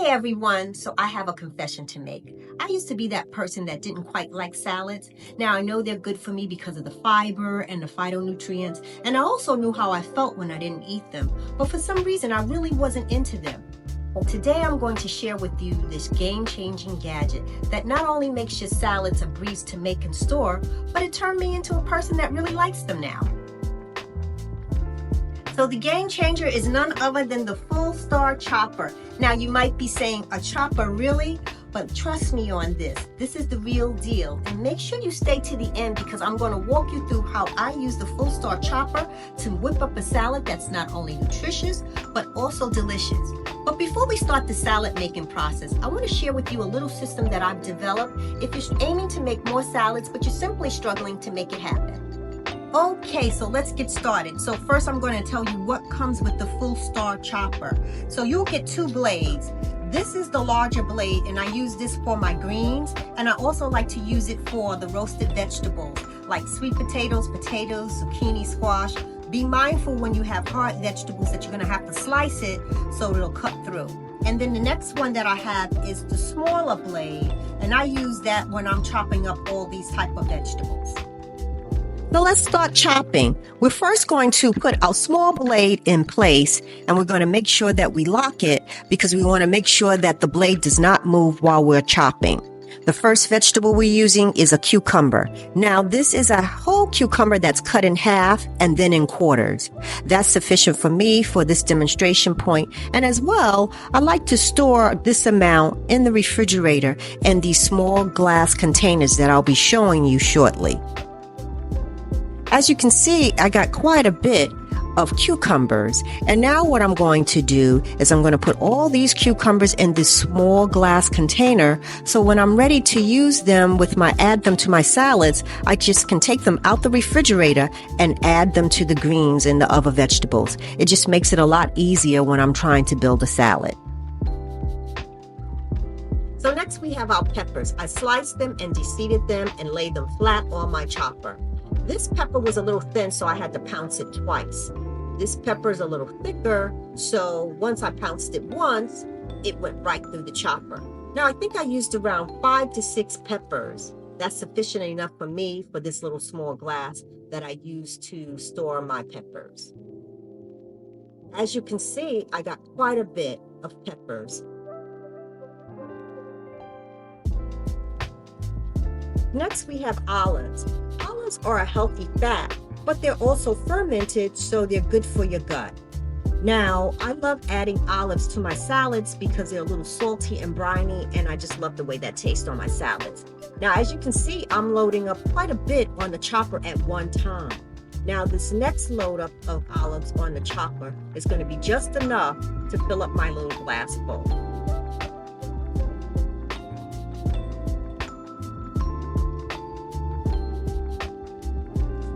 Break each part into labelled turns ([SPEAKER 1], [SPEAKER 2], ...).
[SPEAKER 1] Hey everyone, so I have a confession to make. I used to be that person that didn't quite like salads. Now I know they're good for me because of the fiber and the phytonutrients, and I also knew how I felt when I didn't eat them, but for some reason I really wasn't into them. Well, today I'm going to share with you this game-changing gadget that not only makes your salads a breeze to make and store, but it turned me into a person that really likes them now. So the game changer is none other than the Full Star Chopper. Now you might be saying, a chopper really? But trust me on this. This is the real deal. And make sure you stay to the end because I'm going to walk you through how I use the Full Star Chopper to whip up a salad that's not only nutritious, but also delicious. But before we start the salad making process, I want to share with you a little system that I've developed if you're aiming to make more salads, but you're simply struggling to make it happen. Okay, so let's get started. So first I'm going to tell you what comes with the Full Star Chopper. So you'll get two blades. This is the larger blade and I use this for my greens, and I also like to use it for the roasted vegetables like sweet potatoes, zucchini, squash. Be mindful when you have hard vegetables that you're going to have to slice it so it'll cut through. And then the next one that I have is the smaller blade, and I use that when I'm chopping up all these type of vegetables. So let's start chopping. We're first going to put our small blade in place, and we're going to make sure that we lock it because we want to make sure that the blade does not move while we're chopping. The first vegetable we're using is a cucumber. Now this is a whole cucumber that's cut in half and then in quarters. That's sufficient for me for this demonstration point. And as well, I like to store this amount in the refrigerator in these small glass containers that I'll be showing you shortly. As you can see, I got quite a bit of cucumbers. And now what I'm going to do is I'm going to put all these cucumbers in this small glass container. So when I'm ready to use them add them to my salads, I just can take them out the refrigerator and add them to the greens and the other vegetables. It just makes it a lot easier when I'm trying to build a salad. So next we have our peppers. I sliced them and de-seeded them and laid them flat on my chopper. This pepper was a little thin, so I had to pounce it twice. This pepper is a little thicker, so once I pounced it once, it went right through the chopper. Now I think I used around 5 to 6 peppers. That's sufficient enough for me for this little small glass that I use to store my peppers. As you can see, I got quite a bit of peppers. Next we have olives. Olives are a healthy fat, but they're also fermented, so they're good for your gut. Now, I love adding olives to my salads because they're a little salty and briny, and I just love the way that tastes on my salads. Now, as you can see, I'm loading up quite a bit on the chopper at one time. Now, this next load up of olives on the chopper is going to be just enough to fill up my little glass bowl.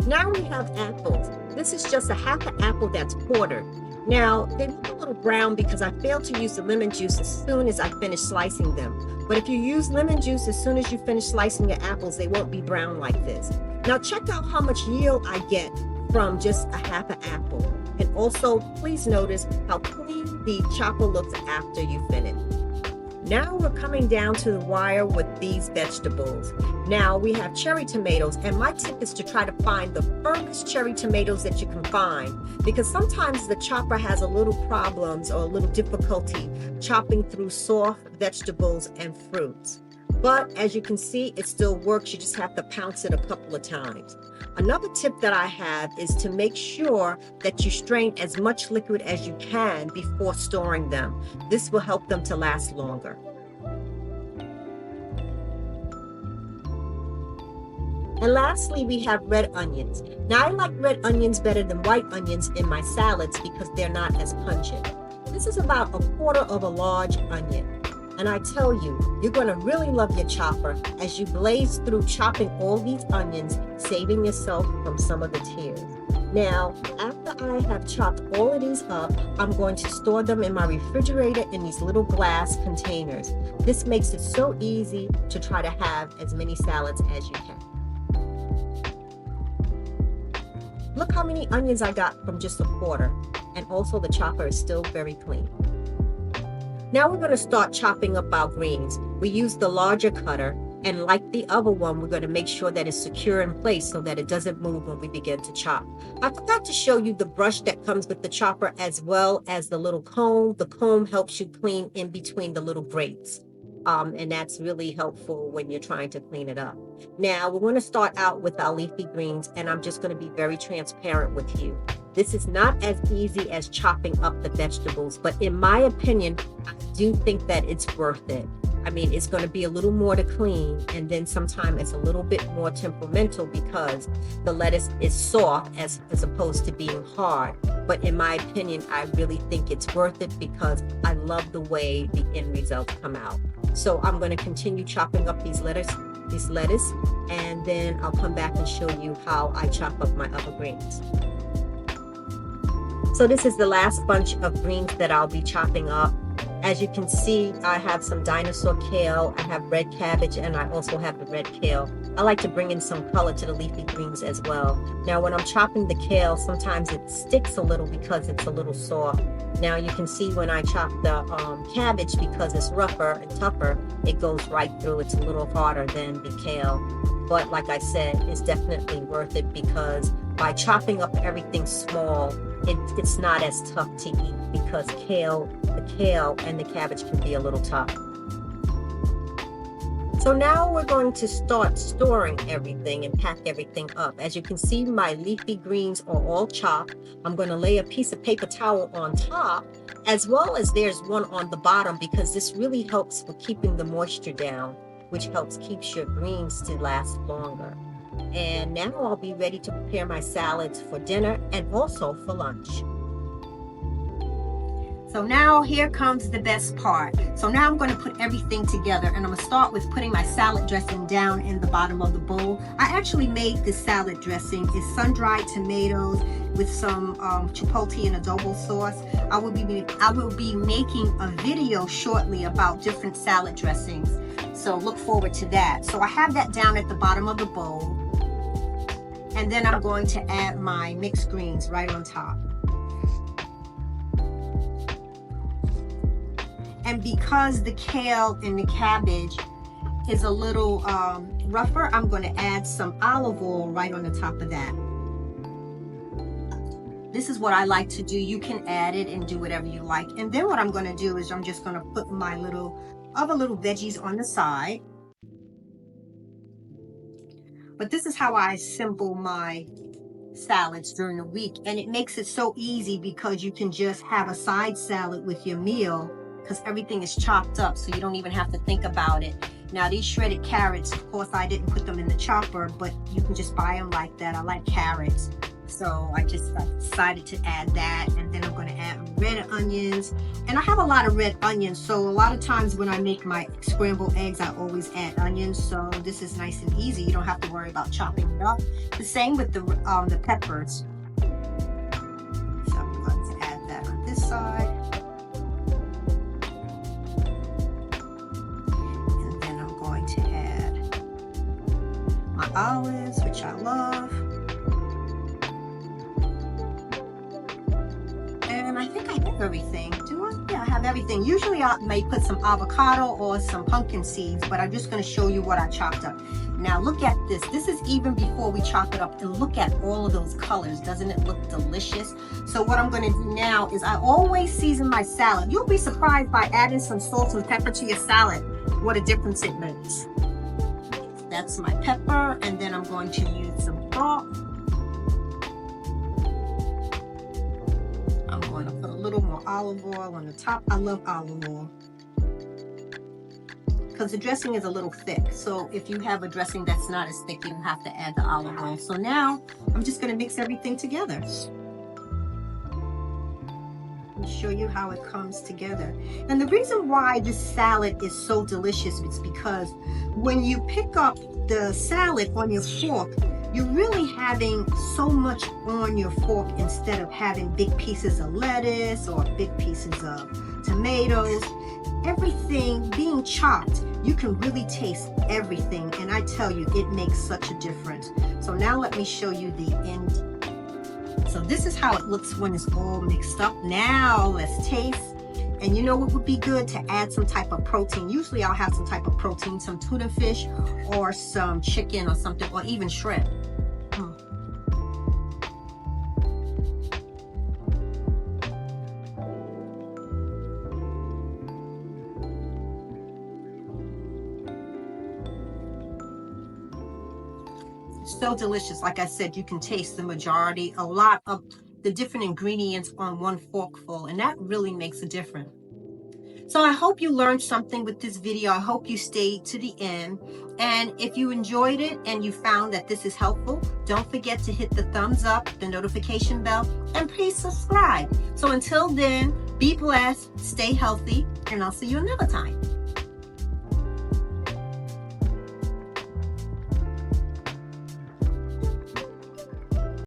[SPEAKER 1] Now we have apples. This is just a half an apple that's quartered. Now, they look a little brown because I failed to use the lemon juice as soon as I finished slicing them. But if you use lemon juice as soon as you finish slicing your apples, they won't be brown like this. Now check out how much yield I get from just a half an apple. And also, please notice how clean the chopper looks after you finish. Now we're coming down to the wire with these vegetables. Now we have cherry tomatoes, and my tip is to try to find the firmest cherry tomatoes that you can find, because sometimes the chopper has a little problems or a little difficulty chopping through soft vegetables and fruits. But as you can see, it still works. You just have to pounce it a couple of times. Another tip that I have is to make sure that you strain as much liquid as you can before storing them. This will help them to last longer. And lastly, we have red onions. Now I like red onions better than white onions in my salads because they're not as pungent. This is about 1/4 of a large onion. And I tell you, you're going to really love your chopper as you blaze through chopping all these onions, saving yourself from some of the tears. Now, after I have chopped all of these up, I'm going to store them in my refrigerator in these little glass containers. This makes it so easy to try to have as many salads as you can. Look how many onions I got from just 1/4, and also the chopper is still very clean. Now we're going to start chopping up our greens. We use the larger cutter, and like the other one, we're going to make sure that it's secure in place so that it doesn't move when we begin to chop. I forgot to show you the brush that comes with the chopper, as well as the little comb. The comb helps you clean in between the little grates. And that's really helpful when you're trying to clean it up. Now we're going to start out with our leafy greens, and I'm just going to be very transparent with you. This is not as easy as chopping up the vegetables, but in my opinion, I do think that it's worth it. I mean, it's going to be a little more to clean, and then sometimes it's a little bit more temperamental because the lettuce is soft as opposed to being hard. But in my opinion, I really think it's worth it because I love the way the end results come out. So I'm going to continue chopping up these lettuce, and then I'll come back and show you how I chop up my other greens. So this is the last bunch of greens that I'll be chopping up. As you can see, I have some dinosaur kale, I have red cabbage, and I also have the red kale. I like to bring in some color to the leafy greens as well. Now when I'm chopping the kale, sometimes it sticks a little because it's a little soft. Now you can see when I chop the cabbage, because it's rougher and tougher, it goes right through. It's a little harder than the kale. But like I said, it's definitely worth it because by chopping up everything small, it's not as tough to eat because the kale and the cabbage can be a little tough. So now we're going to start storing everything and pack everything up. As you can see, my leafy greens are all chopped. I'm going to lay a piece of paper towel on top, as well as there's one on the bottom, because this really helps with keeping the moisture down, which helps keep your greens to last longer. And now I'll be ready to prepare my salads for dinner and also for lunch. So now here comes the best part. So now I'm going to put everything together, and I'm going to start with putting my salad dressing down in the bottom of the bowl. I actually made this salad dressing. It's sun-dried tomatoes with some chipotle and adobo sauce. I will be making a video shortly about different salad dressings. So look forward to that. So I have that down at the bottom of the bowl. And then I'm going to add my mixed greens right on top. And because the kale and the cabbage is a little rougher, I'm going to add some olive oil right on the top of that. This is what I like to do. You can add it and do whatever you like. And then what I'm going to do is I'm just going to put my other little veggies on the side. But this is how I assemble my salads during the week. And it makes it so easy because you can just have a side salad with your meal because everything is chopped up, so you don't even have to think about it. Now these shredded carrots, of course I didn't put them in the chopper, but you can just buy them like that. I like carrots. So I decided to add that, and then I'm going to add red onions. And I have a lot of red onions, so a lot of times when I make my scrambled eggs, I always add onions. So this is nice and easy. You don't have to worry about chopping it up. The same with the peppers. So I'm going to add that on this side. And then I'm going to add my olives, which I love. And I think I have everything. Do I? Yeah, I have everything. Usually I may put some avocado or some pumpkin seeds, but I'm just going to show you what I chopped up. Now look at this. This is even before we chop it up. And look at all of those colors. Doesn't it look delicious? So what I'm going to do now is I always season my salad. You'll be surprised by adding some salt and pepper to your salad, what a difference it makes. That's my pepper, and then I'm going to use some salt. I'm going to put a little more olive oil on the top. I love olive oil because the dressing is a little thick. So if you have a dressing that's not as thick, you don't have to add the olive oil. So now I'm just going to mix everything together. I'll show you how it comes together. And the reason why this salad is so delicious is because when you pick up the salad on your fork, you're really having so much on your fork instead of having big pieces of lettuce or big pieces of tomatoes. Everything being chopped, you can really taste everything, and I tell you, it makes such a difference. So now let me show you the end. So this is how it looks when it's all mixed up. Now let's taste. And you know what would be good? To add some type of protein. Usually I'll have some type of protein, some tuna fish or some chicken or something, or even shrimp. So delicious. Like I said, you can taste the majority, a lot of the different ingredients on one forkful, and that really makes a difference. So I hope you learned something with this video. I hope you stayed to the end. And if you enjoyed it and you found that this is helpful, don't forget to hit the thumbs up, the notification bell, and please subscribe. So until then, be blessed, stay healthy, and I'll see you another time.